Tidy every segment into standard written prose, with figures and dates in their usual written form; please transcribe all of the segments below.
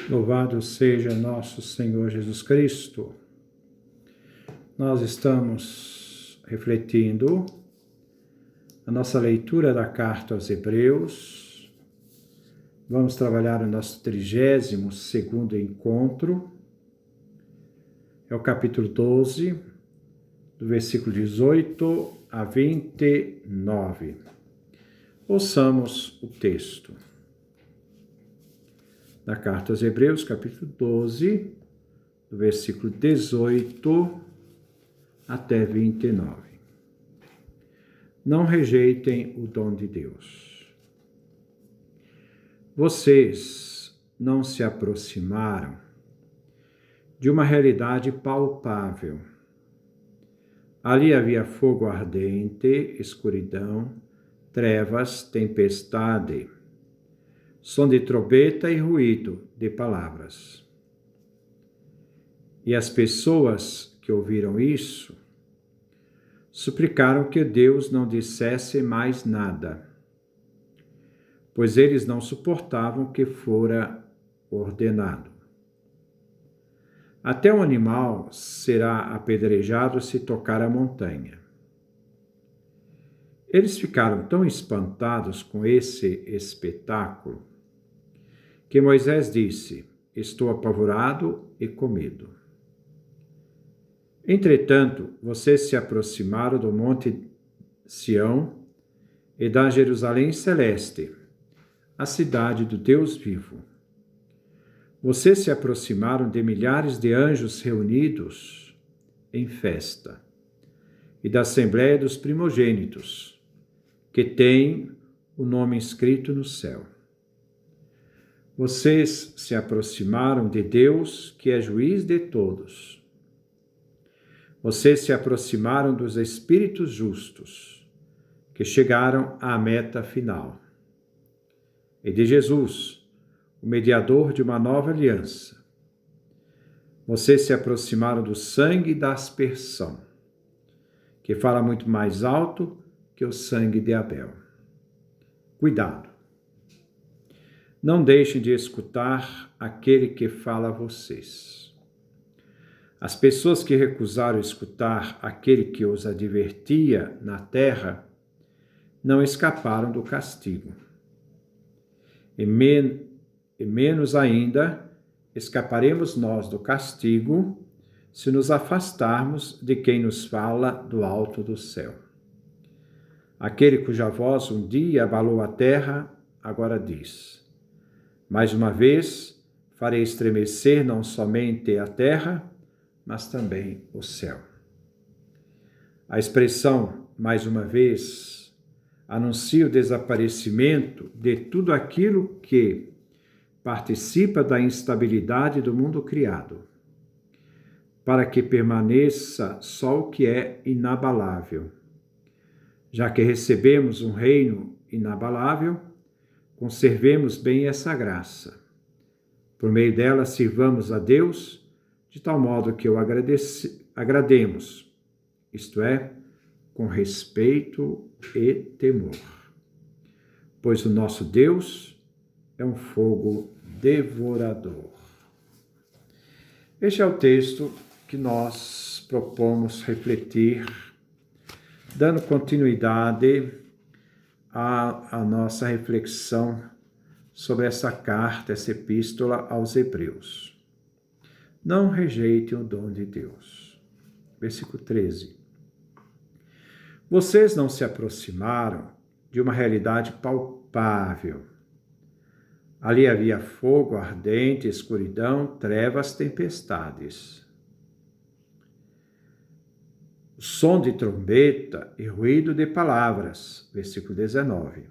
Louvado seja nosso Senhor Jesus Cristo. Nós estamos refletindo a nossa leitura da carta aos Hebreus. Vamos trabalhar o nosso 32º encontro. É o capítulo 12, do versículo 18 a 29. Ouçamos o texto da carta aos Hebreus, capítulo 12, do versículo 18 até 29. Não rejeitem o dom de Deus. Vocês não se aproximaram de uma realidade palpável. Ali havia fogo ardente, escuridão, trevas, tempestade, som de trombeta e ruído de palavras. E as pessoas que ouviram isso suplicaram que Deus não dissesse mais nada, pois eles não suportavam o que fora ordenado. Até um animal será apedrejado se tocar a montanha. Eles ficaram tão espantados com esse espetáculo que Moisés disse: estou apavorado e com medo. Entretanto, vocês se aproximaram do monte Sião e da Jerusalém celeste, a cidade do Deus vivo. Vocês se aproximaram de milhares de anjos reunidos em festa e da assembleia dos primogênitos, que têm o nome escrito no céu. Vocês se aproximaram de Deus, que é juiz de todos. Vocês se aproximaram dos espíritos justos, que chegaram à meta final, e de Jesus, o mediador de uma nova aliança. Vocês se aproximaram do sangue da aspersão, que fala muito mais alto que o sangue de Abel. Cuidado! Não deixem de escutar aquele que fala a vocês. As pessoas que recusaram escutar aquele que os advertia na terra não escaparam do castigo. E menos ainda escaparemos nós do castigo se nos afastarmos de quem nos fala do alto do céu. Aquele cuja voz um dia abalou a terra, agora diz: mais uma vez farei estremecer não somente a terra, mas também o céu. A expressão, mais uma vez, anuncia o desaparecimento de tudo aquilo que participa da instabilidade do mundo criado, para que permaneça só o que é inabalável. Já que recebemos um reino inabalável, conservemos bem essa graça. Por meio dela, sirvamos a Deus de tal modo que o agrademos, isto é, com respeito e temor. Pois o nosso Deus é um fogo devorador. Este é o texto que nós propomos refletir, dando continuidade à nossa reflexão sobre essa carta, essa epístola aos Hebreus. Não rejeitem o dom de Deus. Versículo 13. Vocês não se aproximaram de uma realidade palpável. Ali havia fogo ardente, escuridão, trevas, tempestades. O som de trombeta e ruído de palavras. Versículo 19.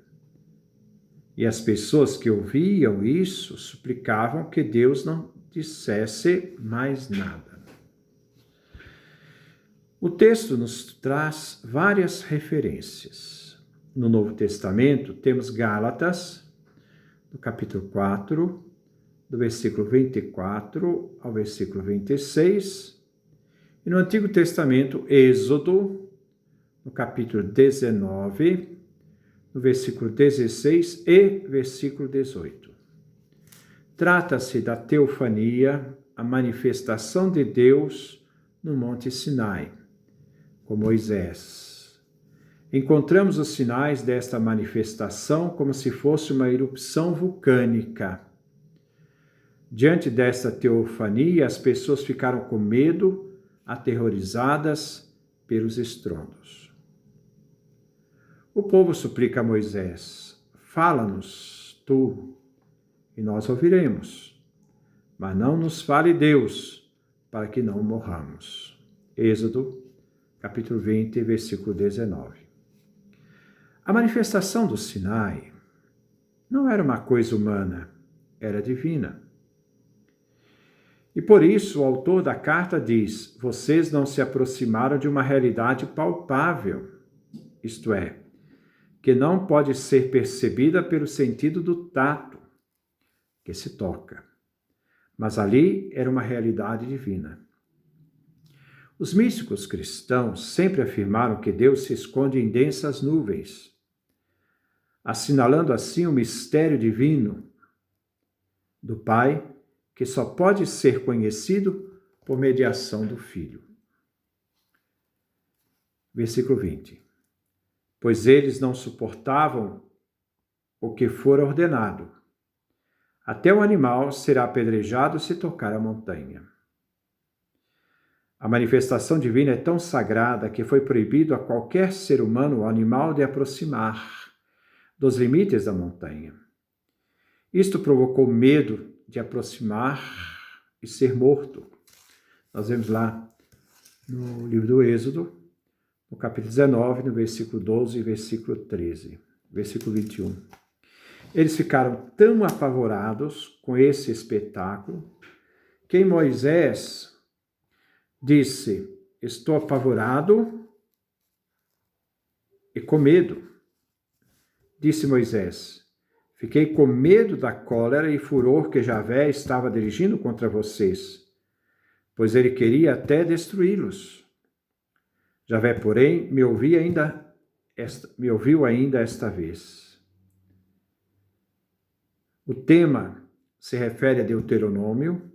E as pessoas que ouviam isso suplicavam que Deus não dissesse mais nada. O texto nos traz várias referências. No Novo Testamento temos Gálatas, no capítulo 4, do versículo 24 ao versículo 26, e no Antigo Testamento, Êxodo, no capítulo 19, no versículo 16 e versículo 18. Trata-se da teofania, a manifestação de Deus no Monte Sinai, com Moisés. Encontramos os sinais desta manifestação como se fosse uma erupção vulcânica. Diante desta teofania, as pessoas ficaram com medo, aterrorizadas pelos estrondos. O povo suplica a Moisés: fala-nos, tu, e nós ouviremos, mas não nos fale Deus, para que não morramos. Êxodo, capítulo 20, versículo 19. A manifestação do Sinai não era uma coisa humana, era divina. E por isso o autor da carta diz: vocês não se aproximaram de uma realidade palpável, isto é, que não pode ser percebida pelo sentido do tato, que se toca. Mas ali era uma realidade divina. Os místicos cristãos sempre afirmaram que Deus se esconde em densas nuvens, assinalando assim o mistério divino do Pai, que só pode ser conhecido por mediação do Filho. Versículo 20. Pois eles não suportavam o que fora ordenado. Até o animal será apedrejado se tocar a montanha. A manifestação divina é tão sagrada que foi proibido a qualquer ser humano ou animal de aproximar dos limites da montanha. Isto provocou medo de aproximar e ser morto. Nós vemos lá no livro do Êxodo, no capítulo 19, no versículo 12 e versículo 13, versículo 21. Eles ficaram tão apavorados com esse espetáculo que Moisés disse: estou apavorado e com medo. Disse Moisés: fiquei com medo da cólera e furor que Javé estava dirigindo contra vocês, pois ele queria até destruí-los. Javé, porém, me ouviu ainda esta vez. O tema se refere a Deuteronômio,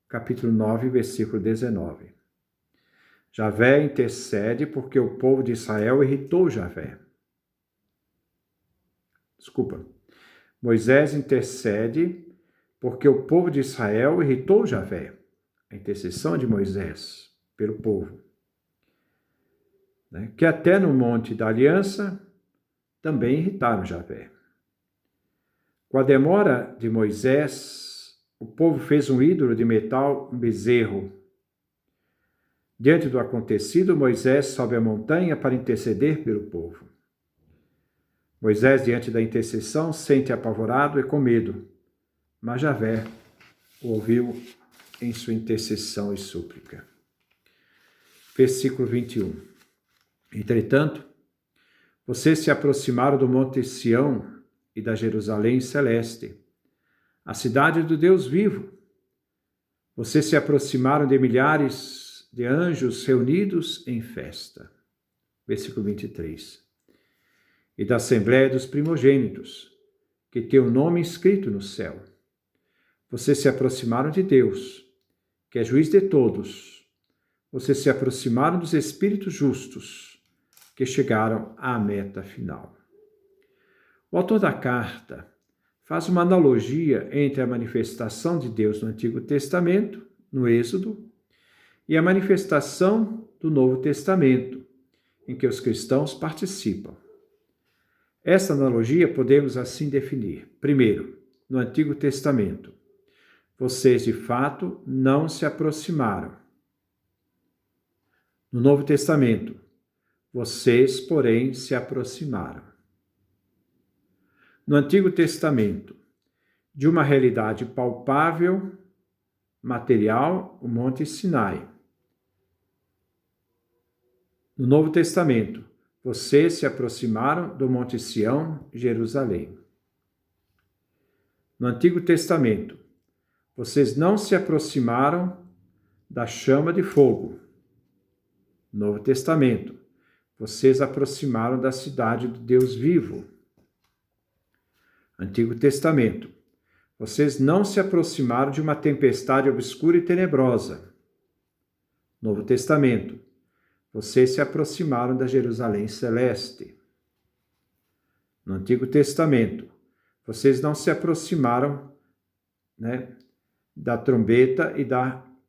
capítulo 9, versículo 19. Javé intercede porque o povo de Israel irritou Javé. Moisés intercede porque o povo de Israel irritou Javé. A intercessão de Moisés pelo povo. Que até no Monte da Aliança também irritaram Javé. Com a demora de Moisés, o povo fez um ídolo de metal, um bezerro. Diante do acontecido, Moisés sobe a montanha para interceder pelo povo. Moisés, diante da intercessão, sente apavorado e com medo, mas Javé o ouviu em sua intercessão e súplica. Versículo 21. Entretanto, vocês se aproximaram do Monte Sião e da Jerusalém celeste, a cidade do Deus vivo. Vocês se aproximaram de milhares de anjos reunidos em festa. Versículo 23. E da Assembleia dos Primogênitos, que tem o nome escrito no céu. Vocês se aproximaram de Deus, que é juiz de todos. Vocês se aproximaram dos espíritos justos, que chegaram à meta final. O autor da carta faz uma analogia entre a manifestação de Deus no Antigo Testamento, no Êxodo, e a manifestação do Novo Testamento, em que os cristãos participam. Essa analogia podemos assim definir. Primeiro, no Antigo Testamento, vocês de fato não se aproximaram. No Novo Testamento, vocês, porém, se aproximaram. No Antigo Testamento, de uma realidade palpável, material, o Monte Sinai. No Novo Testamento, vocês se aproximaram do Monte Sião, Jerusalém. No Antigo Testamento, vocês não se aproximaram da chama de fogo. No Novo Testamento, vocês aproximaram da cidade do Deus vivo. Antigo Testamento, vocês não se aproximaram de uma tempestade obscura e tenebrosa. Novo Testamento, vocês se aproximaram da Jerusalém celeste. No Antigo Testamento, vocês não se aproximaram, da trombeta e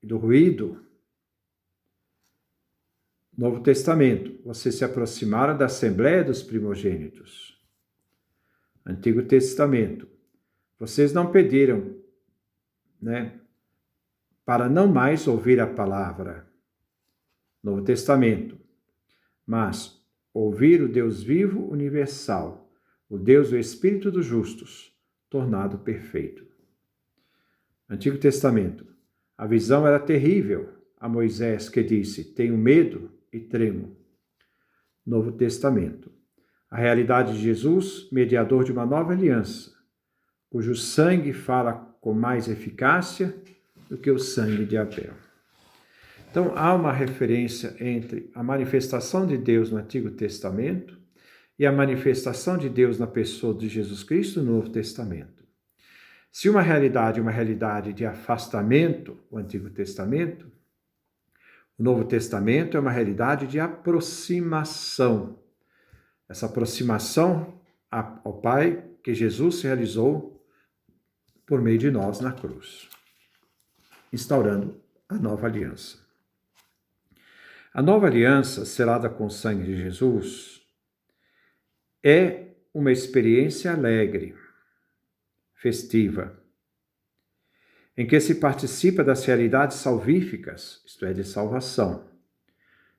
do ruído. Novo Testamento, vocês se aproximaram da Assembleia dos Primogênitos. Antigo Testamento, vocês não pediram, para não mais ouvir a palavra. Novo Testamento, mas ouvir o Deus vivo universal, o Deus do Espírito dos justos, tornado perfeito. Antigo Testamento, a visão era terrível a Moisés, que disse: tenho medo e tremo. Novo Testamento, a realidade de Jesus, mediador de uma nova aliança, cujo sangue fala com mais eficácia do que o sangue de Abel. Então, há uma referência entre a manifestação de Deus no Antigo Testamento e a manifestação de Deus na pessoa de Jesus Cristo no Novo Testamento. Se uma realidade é uma realidade de afastamento, o Antigo Testamento, o Novo Testamento é uma realidade de aproximação. Essa aproximação ao Pai que Jesus realizou por meio de nós na cruz, instaurando a nova aliança. A nova aliança, selada com o sangue de Jesus, é uma experiência alegre, festiva, em que se participa das realidades salvíficas, isto é, de salvação,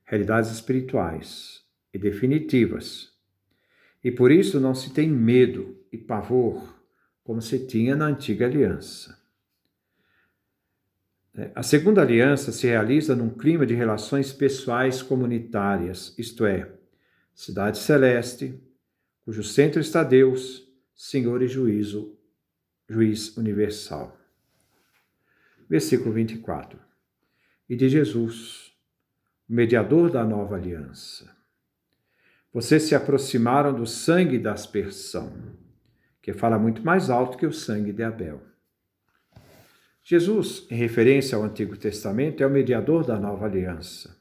realidades espirituais e definitivas. E por isso não se tem medo e pavor, como se tinha na antiga aliança. A segunda aliança se realiza num clima de relações pessoais comunitárias, isto é, cidade celeste, cujo centro está Deus, Senhor e juiz universal. Versículo 24. E de Jesus, o mediador da nova aliança. Vocês se aproximaram do sangue da aspersão, que fala muito mais alto que o sangue de Abel. Jesus, em referência ao Antigo Testamento, é o mediador da nova aliança.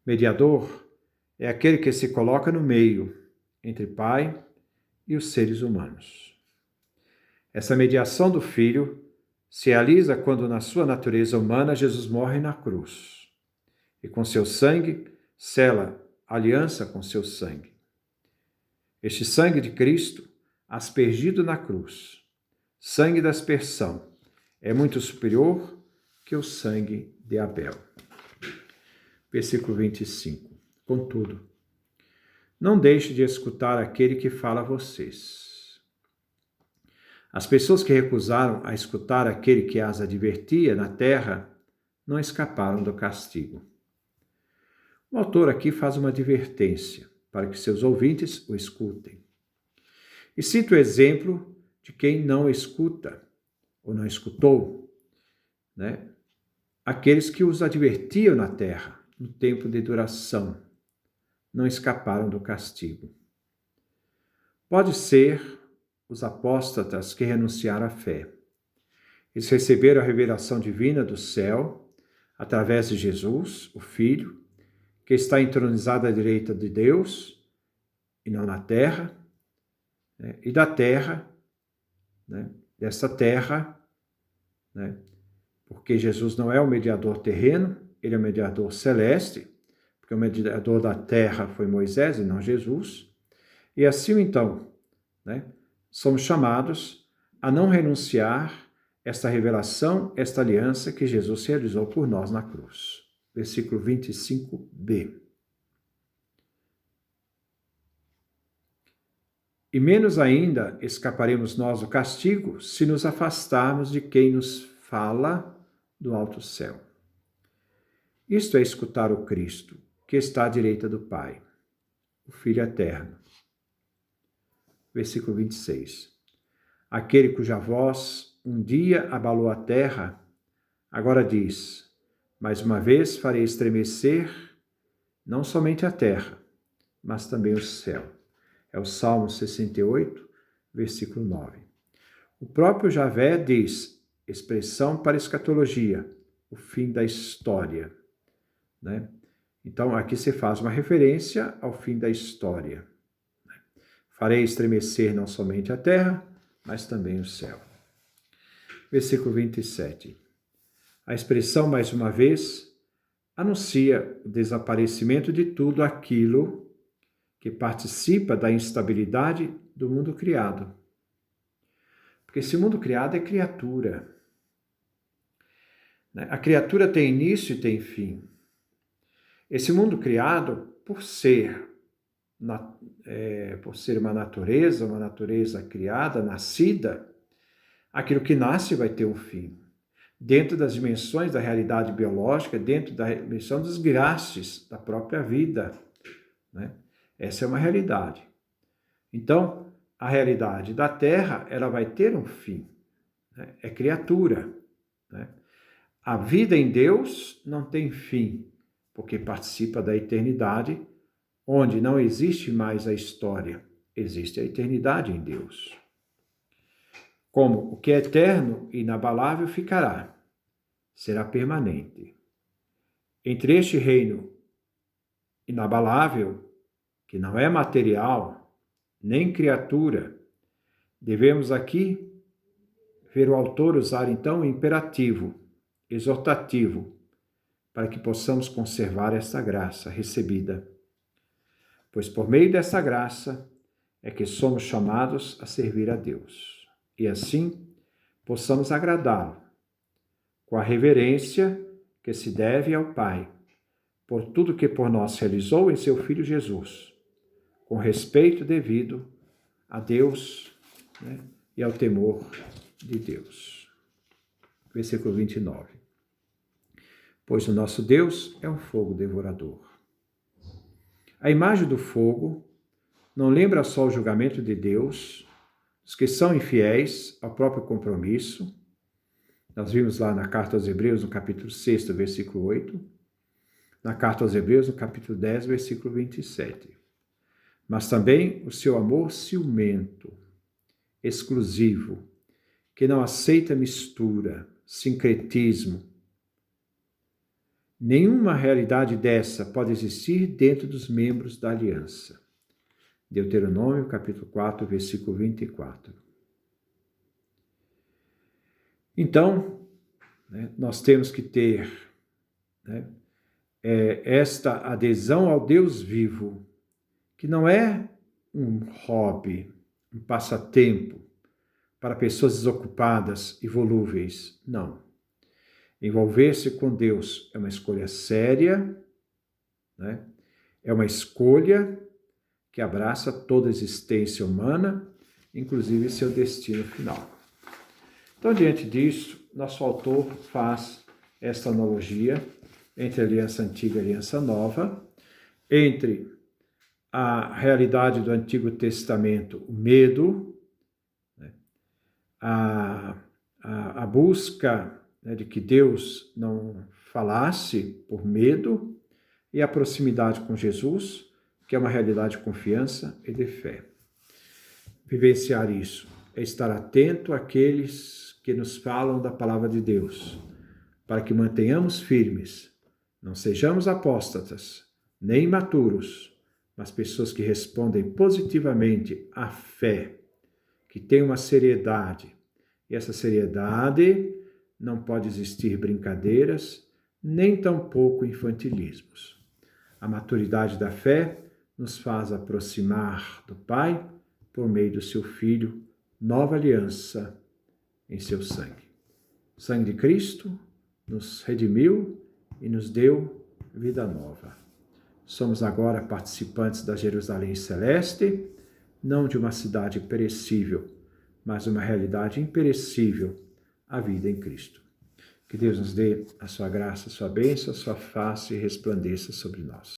Mediador é aquele que se coloca no meio entre Pai e os seres humanos. Essa mediação do Filho se realiza quando, na sua natureza humana, Jesus morre na cruz e, com seu sangue, sela a aliança com seu sangue. Este sangue de Cristo, aspergido na cruz, sangue da aspersão, é muito superior que o sangue de Abel. Versículo 25. Contudo, não deixe de escutar aquele que fala a vocês. As pessoas que recusaram a escutar aquele que as advertia na terra não escaparam do castigo. O autor aqui faz uma advertência para que seus ouvintes o escutem. E cita o exemplo de quem não escuta ou não escutou, aqueles que os advertiam na terra, no tempo de duração, não escaparam do castigo. Pode ser os apóstatas que renunciaram à fé. Eles receberam a revelação divina do céu, através de Jesus, o Filho, que está entronizado à direita de Deus, e não na terra, e da terra, dessa terra, porque Jesus não é o mediador terreno, ele é o mediador celeste, porque o mediador da terra foi Moisés e não Jesus, e assim então, somos chamados a não renunciar esta revelação, esta aliança que Jesus realizou por nós na cruz. Versículo 25b. E menos ainda escaparemos nós do castigo se nos afastarmos de quem nos fala do alto céu. Isto é escutar o Cristo, que está à direita do Pai, o Filho eterno. Versículo 26. Aquele cuja voz um dia abalou a terra, agora diz: mais uma vez farei estremecer não somente a terra, mas também o céu. É o Salmo 68, versículo 9. O próprio Javé diz, expressão para escatologia, o fim da história, né? Então, aqui se faz uma referência ao fim da história. Farei estremecer não somente a terra, mas também o céu. Versículo 27. A expressão, mais uma vez, anuncia o desaparecimento de tudo aquilo que participa da instabilidade do mundo criado. Porque esse mundo criado é criatura. A criatura tem início e tem fim. Esse mundo criado, por ser uma natureza criada, nascida, aquilo que nasce vai ter um fim. Dentro das dimensões da realidade biológica, dentro da dimensão dos gastos da própria vida, né? Essa é uma realidade. Então, a realidade da Terra, ela vai ter um fim, né? É criatura, né? A vida em Deus não tem fim, porque participa da eternidade, onde não existe mais a história, existe a eternidade em Deus. Como o que é eterno e inabalável ficará, será permanente. Entre este reino inabalável, que não é material, nem criatura, devemos aqui ver o autor usar então o imperativo, exortativo, para que possamos conservar esta graça recebida. Pois por meio dessa graça é que somos chamados a servir a Deus, e assim possamos agradá-lo, com a reverência que se deve ao Pai, por tudo que por nós realizou em seu Filho Jesus, com respeito devido a Deus, né, e ao temor de Deus. Versículo 29. Pois o nosso Deus é um fogo devorador. A imagem do fogo não lembra só o julgamento de Deus, os que são infiéis ao próprio compromisso. Nós vimos lá na Carta aos Hebreus, no capítulo 6, versículo 8, na Carta aos Hebreus, no capítulo 10, versículo 27. Mas também o seu amor ciumento, exclusivo, que não aceita mistura, sincretismo. Nenhuma realidade dessa pode existir dentro dos membros da aliança. Deuteronômio, capítulo 4, versículo 24. Então, nós temos que ter esta adesão ao Deus vivo, que não é um hobby, um passatempo para pessoas desocupadas e volúveis, não. Envolver-se com Deus é uma escolha séria, né? É uma escolha que abraça toda a existência humana, inclusive seu destino final. Então, diante disso, nosso autor faz esta analogia entre a aliança antiga e a aliança nova, entre a realidade do Antigo Testamento, o medo, né? a busca, né, de que Deus não falasse por medo, e a proximidade com Jesus, que é uma realidade de confiança e de fé. Vivenciar isso é estar atento àqueles que nos falam da palavra de Deus, para que mantenhamos firmes, não sejamos apóstatas, nem imaturos, mas pessoas que respondem positivamente à fé, que têm uma seriedade. E essa seriedade não pode existir brincadeiras, nem tampouco infantilismos. A maturidade da fé nos faz aproximar do Pai por meio do seu Filho, nova aliança em seu sangue. O sangue de Cristo nos redimiu e nos deu vida nova. Somos agora participantes da Jerusalém celeste, não de uma cidade perecível, mas uma realidade imperecível, a vida em Cristo. Que Deus nos dê a sua graça, a sua bênção, a sua face resplandeça sobre nós.